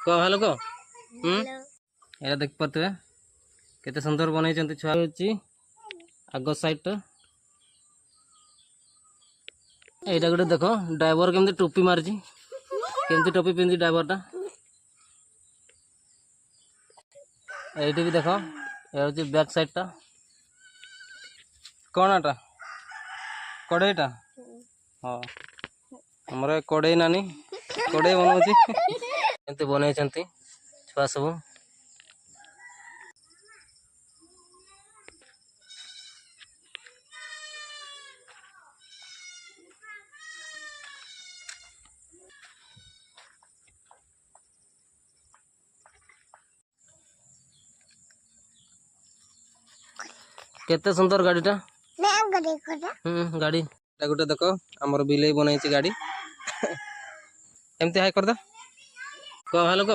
कह हेलो कह एटा देख पारे केते सुंदर बनई छुआ आग साइड एटा गोटे देख ड्राइवर केमती टोपी मारी केमती टोपी पिंधि ड्राइवर टा ये भी देख ये हूँ बैक साइड टा कौन एटा कड़ईटा हाँ हमारे कड़ई नानी कड़ई बनाऊँगी बनई छुआ सब केते सुंदर गाड़ीटा गाड़ी गोटे देख आमर बिलई बनई गाड़ी एमती हाई कर कह हेलो कह